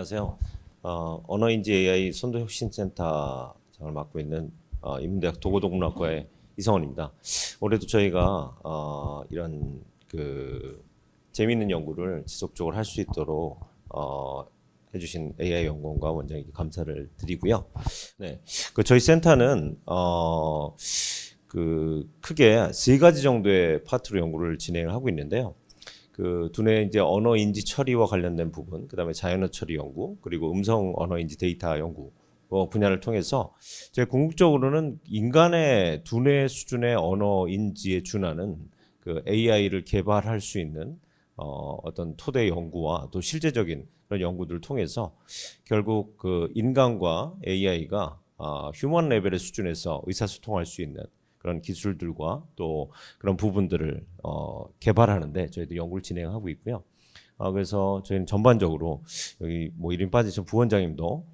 안녕하세요. 언어인지 AI 선도혁신센터장을 맡고 있는 인문대학 도고동문학과의 이성원입니다. 올해도 저희가 이런 재미있는 연구를 지속적으로 할 수 있도록 해주신 AI 연구원과 원장님께 감사를 드리고요. 네, 저희 센터는 크게 세 가지 정도의 파트로 연구를 진행을 하고 있는데요. 두뇌 이제 언어 인지 처리와 관련된 부분, 그다음에 자연어 처리 연구, 그리고 음성 언어 인지 데이터 연구 분야를 통해서 저희 궁극적으로는 인간의 두뇌 수준의 언어 인지에 준하는 AI를 개발할 수 있는 어떤 토대 연구와 또 실제적인 그런 연구들을 통해서 결국 인간과 AI가 휴먼 레벨의 수준에서 의사소통할 수 있는 그런 기술들과 또 그런 부분들을 개발하는데 저희도 연구를 진행하고 있고요. 그래서 저희는 전반적으로 여기 뭐 이름 빠지신 부원장님도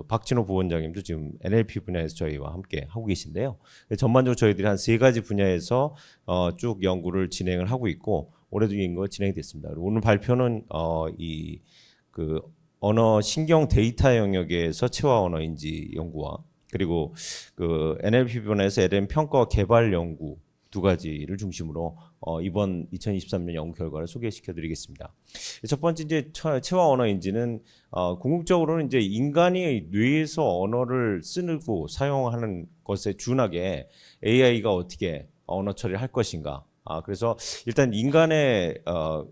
박진호 부원장님도 지금 NLP 분야에서 저희와 함께 하고 계신데요. 전반적으로 저희들이 한 세 가지 분야에서 쭉 연구를 진행을 하고 있고 올해도 이 연구가 진행이 됐습니다. 오늘 발표는 언어 신경 데이터 영역에서 체화 언어 인지 연구와 그리고 NLP 분야에서 LM 평가와 개발 연구 두 가지를 중심으로 이번 2023년 연구 결과를 소개시켜 드리겠습니다. 첫 번째 이제 체화 언어 인지는 궁극적으로는 이제 인간이 뇌에서 언어를 쓰고 사용하는 것에 준하게 AI가 어떻게 언어 처리를 할 것인가. 그래서 일단 인간의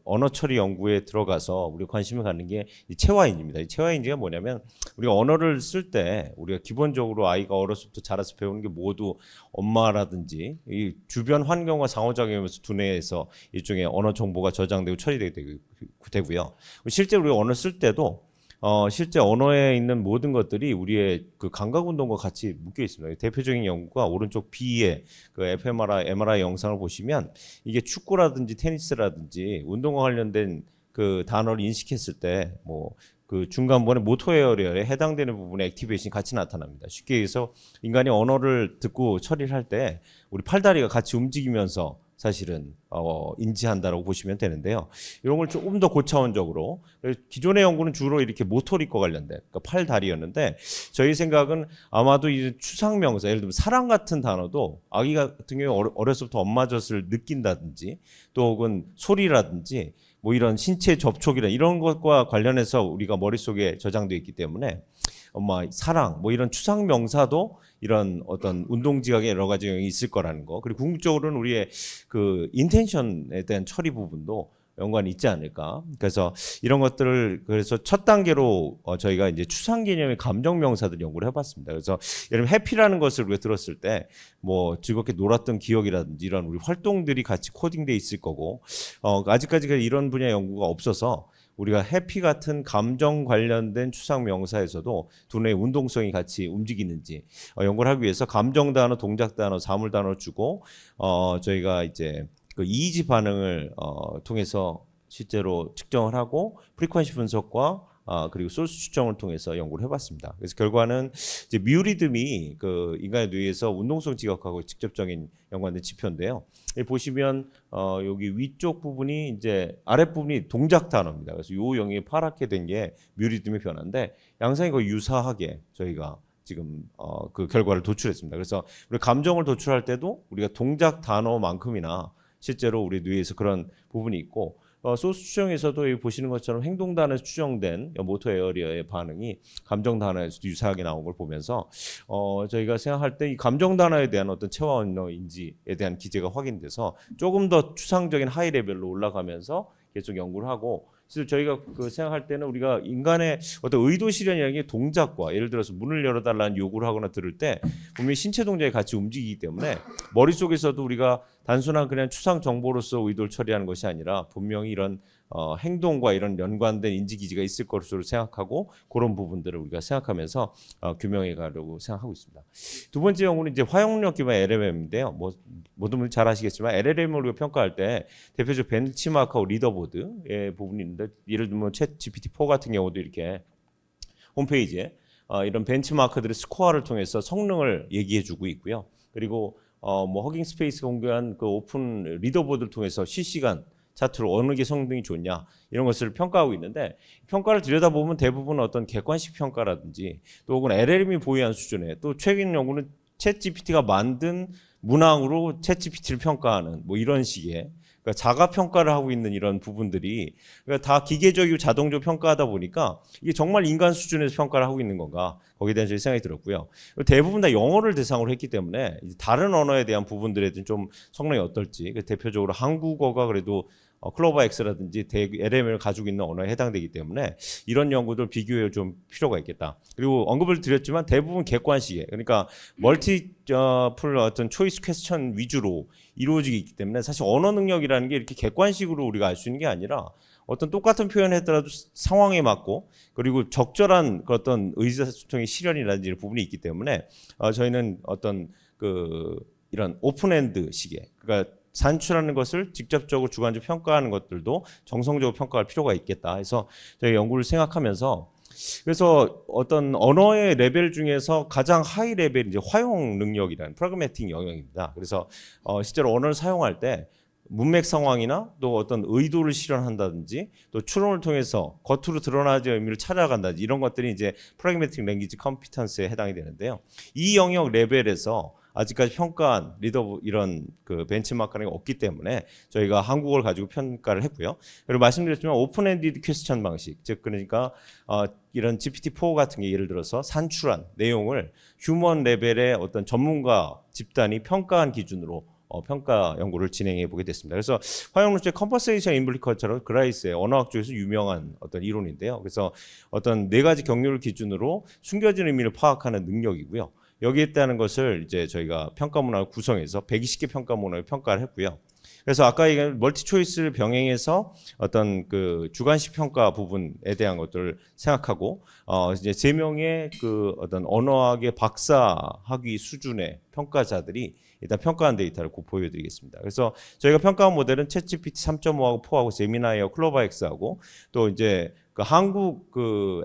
언어 처리 연구에 들어가서 우리가 관심을 갖는 게 이 체화인지입니다. 이 체화인지가 뭐냐면 우리가 언어를 쓸 때 우리가 기본적으로 아이가 어려서부터 자라서 배우는 게 모두 엄마라든지 이 주변 환경과 상호작용하면서 두뇌에서 일종의 언어 정보가 저장되고 처리되고요. 실제 우리가 언어 쓸 때도 실제 언어에 있는 모든 것들이 우리의 감각 운동과 같이 묶여 있습니다. 대표적인 연구가 오른쪽 B의 fMRI, MRI 영상을 보시면 이게 축구라든지 테니스라든지 운동과 관련된 단어를 인식했을 때 중간부분의 모터 에어리어에 해당되는 부분의 액티베이션이 같이 나타납니다. 쉽게 얘기해서 인간이 언어를 듣고 처리를 할 때 우리 팔다리가 같이 움직이면서 사실은 인지한다라고 보시면 되는데요. 이런 걸 조금 더 고차원적으로 기존의 연구는 주로 이렇게 모토릭과 관련된 팔 다리였는데 저희 생각은 아마도 이 추상명사 예를 들면 사랑 같은 단어도 아기 같은 경우에 어려서부터 엄마 젖을 느낀다든지 또 혹은 소리라든지 뭐 이런 신체 접촉이나 이런 것과 관련해서 우리가 머릿속에 저장되어 있기 때문에 엄마 사랑 뭐 이런 추상 명사도 이런 어떤 운동지각의 여러 가지 영역이 있을 거라는 거. 그리고 궁극적으로는 우리의 인텐션에 대한 처리 부분도 연관이 있지 않을까. 그래서 이런 것들을 그래서 첫 단계로 저희가 이제 추상 개념의 감정 명사들 연구를 해봤습니다. 그래서 예를 들면 해피라는 것을 우리가 들었을 때 뭐 즐겁게 놀았던 기억이라든지 이런 우리 활동들이 같이 코딩돼 있을 거고 아직까지 이런 분야 연구가 없어서 우리가 해피 같은 감정 관련된 추상 명사에서도 두뇌의 운동성이 같이 움직이는지 연구를 하기 위해서 감정 단어, 동작 단어, 사물 단어를 주고 저희가 이제 이의지 반응을 통해서 실제로 측정을 하고 프리퀀시 분석과 그리고 소스 추정을 통해서 연구를 해봤습니다. 그래서 결과는 이제 뮤리듬이 인간의 뇌에서 운동성 지각하고 직접적인 연관된 지표인데요. 여기 보시면 여기 위쪽 부분이 이제 아랫 부분이 동작 단어입니다. 그래서 요 영역이 파랗게 된 게 뮤리듬의 변화인데 양상이 거의 유사하게 저희가 지금 그 결과를 도출했습니다. 그래서 우리 감정을 도출할 때도 우리가 동작 단어만큼이나 실제로 우리 뇌에서 그런 부분이 있고 소스 추정에서도 여기 보시는 것처럼 행동 단어에서 추정된 모터 에어리어의 반응이 감정 단어에서도 유사하게 나온 걸 보면서 저희가 생각할 때 이 감정 단어에 대한 어떤 체화 언어 인지에 대한 기제가 확인돼서 조금 더 추상적인 하이 레벨로 올라가면서 계속 연구를 하고 그래서 저희가 생각할 때는 우리가 인간의 어떤 의도 실현이라는 게 동작과 예를 들어서 문을 열어달라는 요구를 하거나 들을 때 분명히 신체 동작이 같이 움직이기 때문에 머릿속에서도 우리가 단순한 그냥 추상 정보로서 의도를 처리하는 것이 아니라 분명히 이런 행동과 이런 연관된 인지 기지가 있을 것으로 생각하고 그런 부분들을 우리가 생각하면서 규명해 가려고 생각하고 있습니다. 두 번째 연구는 이제 화용력 기반 LLM인데요. 모든 분들 잘 아시겠지만 LLM을 우리가 평가할 때 대표적 벤치마크하고 리더보드의 부분이 있는데 예를 들면 챗 GPT-4 같은 경우도 이렇게 홈페이지에 이런 벤치마크들의 스코어를 통해서 성능을 얘기해주고 있고요. 그리고 허깅 스페이스 공개한 오픈 리더보드를 통해서 실시간 차트로 어느 게 성능이 좋냐 이런 것을 평가하고 있는데 평가를 들여다보면 대부분 어떤 객관식 평가라든지 또 혹은 LLM이 보유한 수준의 또 최근 연구는 챗GPT가 만든 문항으로 챗GPT를 평가하는 뭐 이런 식의 그러니까 자가 평가를 하고 있는 이런 부분들이 그러니까 다 기계적이고 자동적으로 평가하다 보니까 이게 정말 인간 수준에서 평가를 하고 있는 건가 거기에 대한 생각이 들었고요. 대부분 다 영어를 대상으로 했기 때문에 다른 언어에 대한 부분들에 대한 좀 성능이 어떨지 대표적으로 한국어가 그래도 클로버 X라든지 LM을 가지고 있는 언어에 해당되기 때문에 이런 연구들 비교해 좀 필요가 있겠다. 그리고 언급을 드렸지만 대부분 객관식이에요. 그러니까 멀티플 어떤 초이스 퀘스천 위주로 이루어지기 있기 때문에 사실 언어 능력이라는 게 이렇게 객관식으로 우리가 알 수 있는 게 아니라 어떤 똑같은 표현을 했더라도 상황에 맞고 그리고 적절한 그 어떤 의사소통의 실현이라든지 이런 부분이 있기 때문에 저희는 어떤 이런 오픈엔드 식의 그러니까 산출하는 것을 직접적으로 주관적으로 평가하는 것들도 정성적으로 평가할 필요가 있겠다 해서 저희 연구를 생각하면서 그래서 어떤 언어의 레벨 중에서 가장 하이 레벨이 이제 화용 능력이라는 프라그매틱 영역입니다. 그래서 실제로 언어를 사용할 때 문맥 상황이나 또 어떤 의도를 실현한다든지 또 추론을 통해서 겉으로 드러나지 의미를 찾아간다든지 이런 것들이 이제 프라그매틱 랭귀지 컴피턴스에 해당이 되는데요. 이 영역 레벨에서 아직까지 평가한 리더 이런 벤치마크가 없기 때문에 저희가 한국어를 가지고 평가를 했고요. 그리고 말씀드렸지만 오픈엔디드 퀘스천 방식, 즉 그러니까 이런 GPT-4 같은 게 예를 들어서 산출한 내용을 휴먼 레벨의 어떤 전문가 집단이 평가한 기준으로 평가 연구를 진행해 보게 됐습니다. 그래서 화용론적 컨버세이션 인플리커처럼 그라이스의 언어학 쪽에서 유명한 어떤 이론인데요. 그래서 어떤 네 가지 경로를 기준으로 숨겨진 의미를 파악하는 능력이고요. 여기에 있다는 것을 이제 저희가 평가 문항을 구성해서 120개 평가 문항을 평가를 했고요. 그래서 아까 얘기한 멀티 초이스를 병행해서 어떤 주관식 평가 부분에 대한 것들을 생각하고 이제 3명의 어떤 언어학의 박사 학위 수준의 평가자들이 일단 평가한 데이터를 곧 보여드리겠습니다. 그래서 저희가 평가한 모델은 챗GPT 3.5하고 4하고 제미나이하고 클로버X하고 또 이제 한국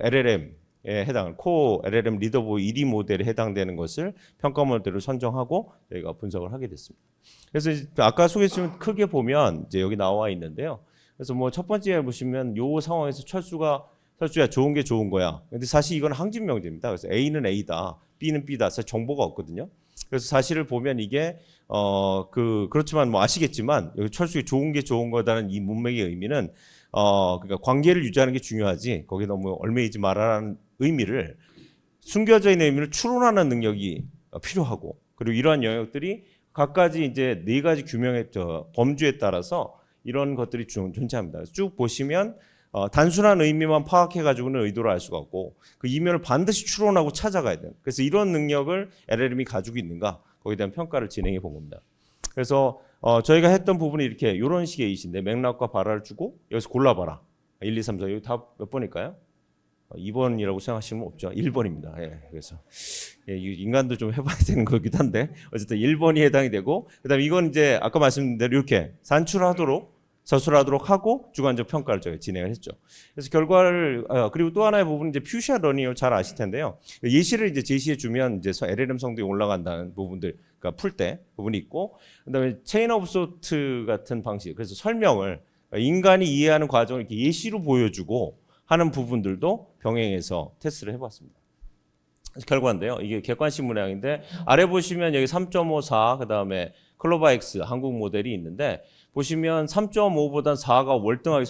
LLM 에 해당 코어 LLM 리더보이 1위 모델에 해당되는 것을 평가 모델로 선정하고 저희가 분석을 하게 됐습니다. 그래서 아까 소개했지만 크게 보면 이제 여기 나와 있는데요. 그래서 뭐 첫 번째 보시면 요 상황에서 철수야 좋은 게 좋은 거야. 근데 사실 이건 항진 명제입니다. 그래서 A는 A다, B는 B다. 사실 정보가 없거든요. 그래서 사실을 보면 이게 그렇지만 뭐 아시겠지만 여기 철수가 좋은 게 좋은 거다는 이 문맥의 의미는 그러니까 관계를 유지하는 게 중요하지 거기에 너무 얽매이지 말아라는 의미를 숨겨져 있는 의미를 추론하는 능력이 필요하고 그리고 이러한 영역들이 각가지 이제 네 가지 규명의 범주에 따라서 이런 것들이 존재합니다. 쭉 보시면 단순한 의미만 파악해 가지고는 의도를 알 수가 없고 그 이면을 반드시 추론하고 찾아가야 돼요. 그래서 이런 능력을 LLM이 가지고 있는가 거기에 대한 평가를 진행해 본 겁니다. 그래서 저희가 했던 부분이 이렇게 이런 식의 이신데 맥락과 발화를 주고 여기서 골라봐라. 1, 2, 3, 4 여기 다 몇 번일까요? 2번이라고 생각하시면 없죠. 1번입니다. 예, 그래서 인간도 좀 해봐야 되는 거기도 한데 어쨌든 1번이 해당이 되고 그다음에 이건 이제 아까 말씀드린 대로 이렇게 서술하도록 하고 주관적 평가를 저희가 진행을 했죠. 그래서 결과를 그리고 또 하나의 부분은 이제 퓨시아 러닝을 잘 아실 텐데요. 예시를 이제 제시해 주면 이제 LLM 성능이 올라간다는 부분들 그러니까 풀 때 부분이 있고 그다음에 체인 오브 소트 같은 방식 그래서 설명을 인간이 이해하는 과정을 이렇게 예시로 보여주고 하는 부분들도 병행해서 테스트를 해봤습니다. 결과인데요. 이게 객관식 문항인데 아래 보시면 여기 3.54 그다음에 클로버 X 한국 모델이 있는데 보시면 3.5보다 4가 월등하게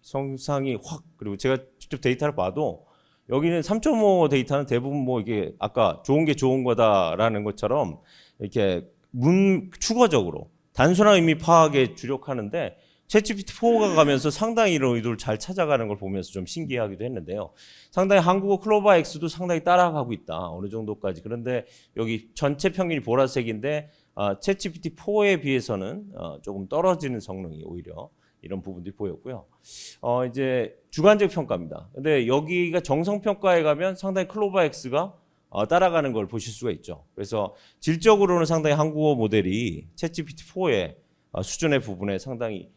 성상이 확 그리고 제가 직접 데이터를 봐도 여기는 3.5 데이터는 대부분 뭐 이게 아까 좋은 게 좋은 거다라는 것처럼 이렇게 추가적으로 단순한 의미 파악에 주력하는데 챗GPT-4가 가면서 상당히 이런 의도를 잘 찾아가는 걸 보면서 좀 신기하기도 했는데요. 상당히 한국어 클로버 X도 상당히 따라가고 있다. 어느 정도까지. 그런데 여기 전체 평균이 보라색인데 챗GPT-4에 비해서는 조금 떨어지는 성능이 오히려 이런 부분들이 보였고요. 이제 주관적 평가입니다. 근데 여기가 정성 평가에 가면 상당히 클로버 X가 따라가는 걸 보실 수가 있죠. 그래서 질적으로는 상당히 한국어 모델이 챗GPT-4의 수준의 부분에 상당히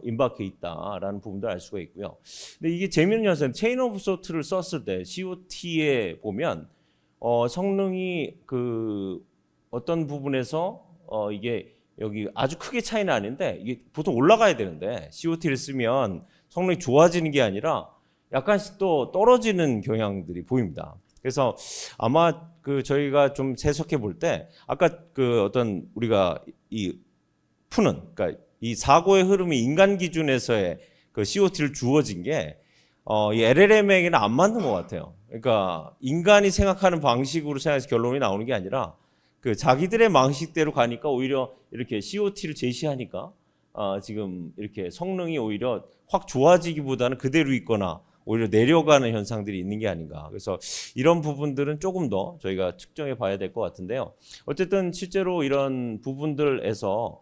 임박해 있다라는 부분도 알 수가 있고요. 근데 이게 재미있는 현상은 체인 오브 소트를 썼을 때 COT에 보면 성능이 어떤 부분에서 이게 여기 아주 크게 차이는 아닌데 이게 보통 올라가야 되는데 COT를 쓰면 성능이 좋아지는 게 아니라 약간씩 또 떨어지는 경향들이 보입니다. 그래서 아마 그 저희가 좀 해석해 볼 때 아까 그 어떤 우리가 이 푸는 그러니까 이 사고의 흐름이 인간 기준에서의 그 COT를 주어진 게 이 LLM에게는 안 맞는 것 같아요. 그러니까 인간이 생각하는 방식으로 생각해서 결론이 나오는 게 아니라 그 자기들의 방식대로 가니까 오히려 이렇게 COT를 제시하니까 지금 이렇게 성능이 오히려 확 좋아지기보다는 그대로 있거나 오히려 내려가는 현상들이 있는 게 아닌가. 그래서 이런 부분들은 조금 더 저희가 측정해 봐야 될 것 같은데요. 어쨌든 실제로 이런 부분들에서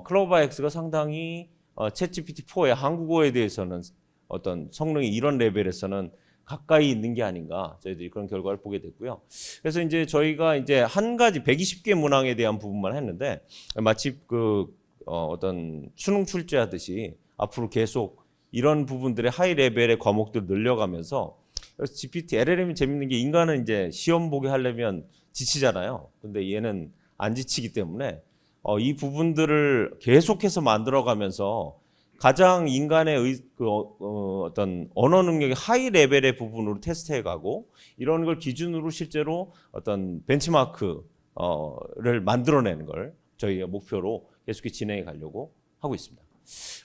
클로버엑스가 상당히 챗GPT4의 한국어에 대해서는 어떤 성능이 이런 레벨에서는 가까이 있는 게 아닌가 저희들이 그런 결과를 보게 됐고요. 그래서 이제 저희가 이제 한 가지 120개 문항에 대한 부분만 했는데 마치 그 어떤 수능 출제하듯이 앞으로 계속 이런 부분들의 하이 레벨의 과목들을 늘려가면서 그래서 GPT, LLM이 재밌는 게 인간은 이제 시험 보게 하려면 지치잖아요. 근데 얘는 안 지치기 때문에 이 부분들을 계속해서 만들어가면서 가장 인간의 어떤 언어 능력의 하이 레벨의 부분으로 테스트해가고 이런 걸 기준으로 실제로 어떤 벤치마크를 만들어내는 걸 저희가 목표로 계속해서 진행해 가려고 하고 있습니다.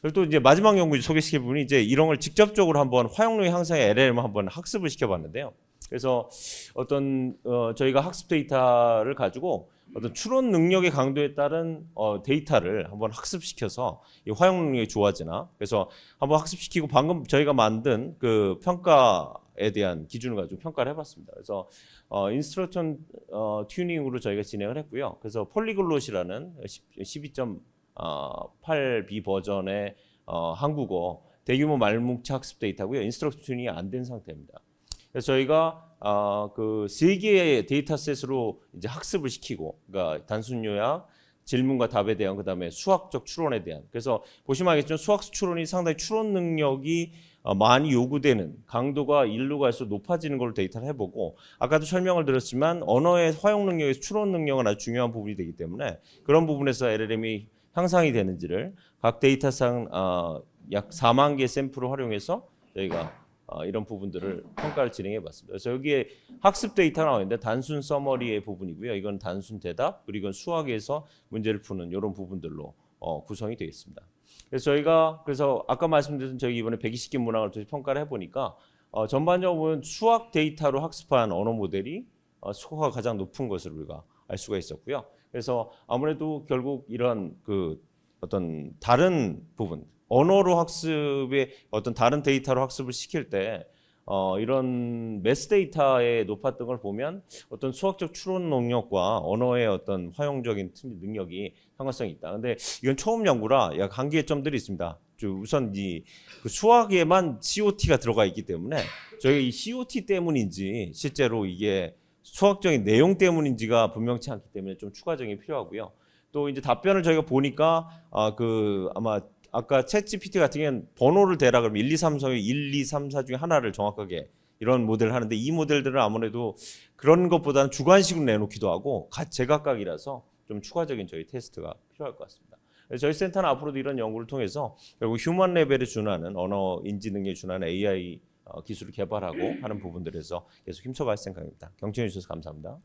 그리고 또 이제 마지막 연구 소개시킬 부분이 이제 이런 걸 직접적으로 한번 화용력 향상의 LLM을 한번 학습을 시켜봤는데요. 그래서 어떤 저희가 학습 데이터를 가지고 어떤 추론 능력의 강도에 따른 데이터를 한번 학습시켜서 이 화용 능력이 좋아지나 그래서 한번 학습시키고 방금 저희가 만든 그 평가에 대한 기준을 가지고 평가를 해봤습니다. 그래서 인스트럭션 튜닝으로 저희가 진행을 했고요. 그래서 폴리글롯이라는 12.8B 버전의 한국어 대규모 말뭉치 학습 데이터고요. 인스트럭션 튜닝이 안 된 상태입니다. 그래서 저희가 그 3개의 데이터셋으로 이제 학습을 시키고, 그러니까 단순 요약, 질문과 답에 대한 그다음에 수학적 추론에 대한. 그래서 보시면 알겠지만 수학 추론이 상당히 추론 능력이 많이 요구되는 강도가 일로 갈수록 높아지는 걸로 데이터를 해보고 아까도 설명을 드렸지만 언어의 활용 능력에서 추론 능력은 아주 중요한 부분이 되기 때문에 그런 부분에서 LLM이 향상이 되는지를 각 데이터상 약 4만 개 샘플을 활용해서 저희가 이런 부분들을 평가를 진행해 봤습니다. 그래서 여기에 학습 데이터가 나와 있는데 단순 서머리의 부분이고요. 이건 단순 대답, 그리고 이건 수학에서 문제를 푸는 이런 부분들로 구성이 되어 있습니다. 그래서 저희가 아까 말씀드린 저희 이번에 120개 문항을 평가를 해보니까 전반적으로 수학 데이터로 학습한 언어 모델이 스코어가 가장 높은 것을 우리가 알 수가 있었고요. 그래서 아무래도 결국 이런 그 어떤 다른 부분 언어로 학습의 어떤 다른 데이터로 학습을 시킬 때 이런 매스 데이터에 높았던 걸 보면 어떤 수학적 추론 능력과 언어의 어떤 활용적인 능력이 상관성이 있다. 근데 이건 처음 연구라 약 한계점들이 있습니다. 우선 그 수학에만 COT가 들어가 있기 때문에 저희가 이 COT 때문인지 실제로 이게 수학적인 내용 때문인지가 분명치 않기 때문에 좀 추가적인 필요하고요. 또 이제 답변을 저희가 보니까 아마 아까 챗GPT 같은 경우는 번호를 대라 그러면 1, 2, 3, 4, 1, 2, 3, 4 중에 하나를 정확하게 이런 모델을 하는데 이 모델들은 아무래도 그런 것보다는 주관식으로 내놓기도 하고 제각각이라서 좀 추가적인 저희 테스트가 필요할 것 같습니다. 저희 센터는 앞으로도 이런 연구를 통해서 결국 휴먼 레벨에 준하는 언어 인지 능력에 준하는 AI 기술을 개발하고 하는 부분들에서 계속 힘써갈 생각입니다. 경청해 주셔서 감사합니다.